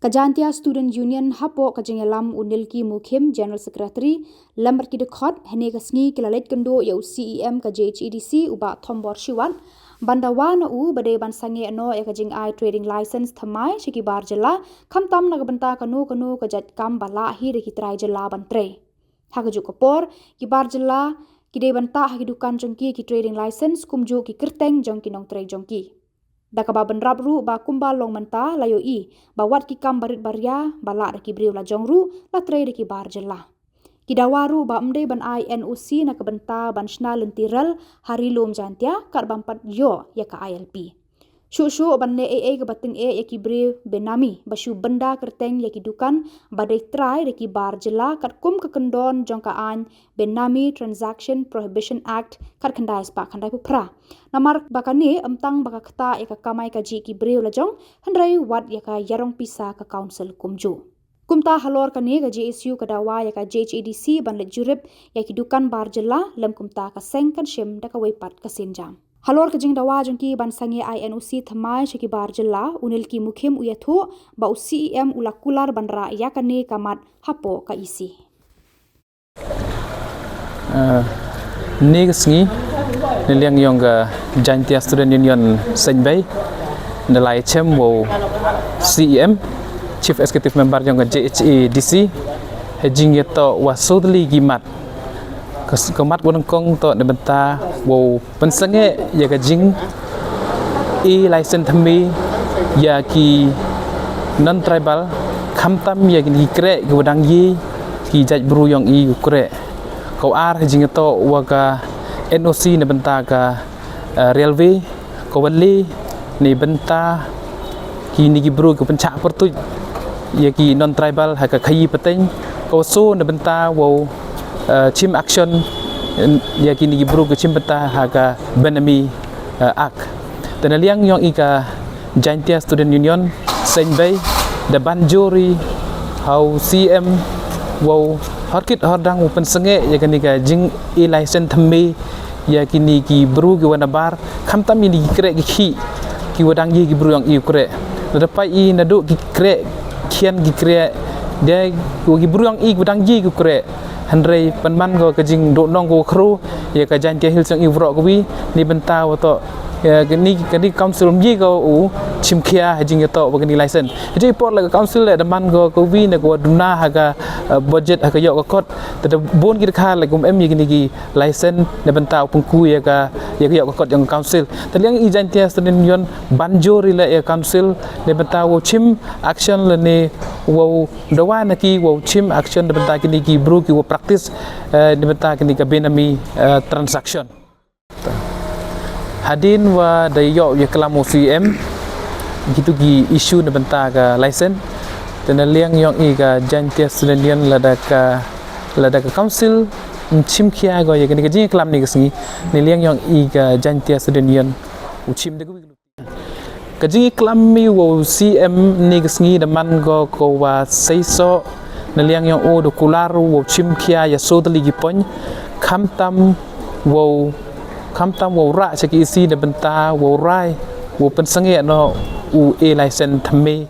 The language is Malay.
Kajantia Student Union Hapoh Kajengelam Unilki Mukim General Secretary Lamber ki dekhot hene kasngi kilalet kendo ya CEM ka JHEDC uba Khuborjylla bandawa na u bade ban Sangeh no ya kajing ai trading license Thymmai shiki Khuborjylla khamtam na banta kanu kajat kam bala hi reki trai Jylla bantre hagaju Khubor Khuborjylla kide banta hagi Dukan jongki ki trading license kumju ki kirteng jongki nong trai jongki Dakaba benrap ru ba kumbal long menta layo i ba wat ki kam barit barya bala reki briu la jongru la tre reki Khuborjylla ki Dawa ru ba mde ban ai NOC na kebenta ban shna lentiral hari lom jantia kar bampat yo ya ka ILP shu ban ne ke bating ya ki briu benami bashu benda kerteng ya ki Dukan badai trai reki Khuborjylla kat kum ke kendon jongka an benami Transaction Prohibition Act kat khandai spa khandai pupra namar bakani amtang baka kata ya ka kamai ka ji ki briu la jong handrai wat ya ka yarong pisa ka council kumju kumta halor kani ka JSU ka Dawa ya ka JHEDC ban le jurip ya ki Dukan Khuborjylla lem kumta ka seng kan shim da ka weipat ka sinjam halor ka jing Dawa jongki ban Sangeh INOC Thymmai shiki Khuborjylla unil ki mukhim uyathu ba CEM ulakular bandra ya kani kamat Hapoh ka isi ni kesngi niliang yong ga Jantia Student Union Sangeh nilai chem wo CEM Chief Executive Member yong ga JHEDC hejing yato wasudli gimat kemat bonong kong to ne benta wo pensenge ya ga jing license Thymmai ya ki non tribal khamtam ya ki kre godang yi ki jaj bru yong i kre kau ar hejing yato waga NOC ne benta ka railway ko wali ne benta ki ni ki bru ko pencak pertu ya ki non tribal ha ka khayi peteng ko so ne benta wo chim action ya ki ni ki bru ko chim benta ha ka benami ak dan liang yong ika Jantia Student Union Sangeh da banjori how CM wo harkit hordang open senge ya kan ka jing license Thymmai ya kini ki bru ki wana bar khamtam ni kre ki wadang yi ki bru yang i kre lepai i nadu ki kre kian ki kre de ki bru yang i wadang yi ki kre handrei panman go ka jing do nong go kru ya ka Jantia Hills yang i wro ko wi ni benta wato ya kini council yi go u chimkhia hajing yato bagani license jadi port la council le man go ko wi ne go duna haga budget haga yok kot te bon ki kha la kum em yi ki license ne benta pungku ya ka yok kot yang council te liang i Jantia Student Union banjori la ya council ne benta wo chim action le ne wo dawa na ki wo chim action ne benta kini ki bru ki wo practice ne benta kini ka benami transaction hadin wa dayo ya kelamo CM gitu gi isu ne benta ka license dan liang yong i ka Jantia Student Union lada ka council chim khia go ya kini ka jing kelam ni kesngi ni liang yong i ka Jantia Student Union uchim de ka jing kelam mi wo CM ni kesngi da man go ko wa seiso ni liang yong o do kularu wo chim khia ya so dali gi pon khamtam wo ra chaki isi da benta wo rai wo pensenge no u license Thymmai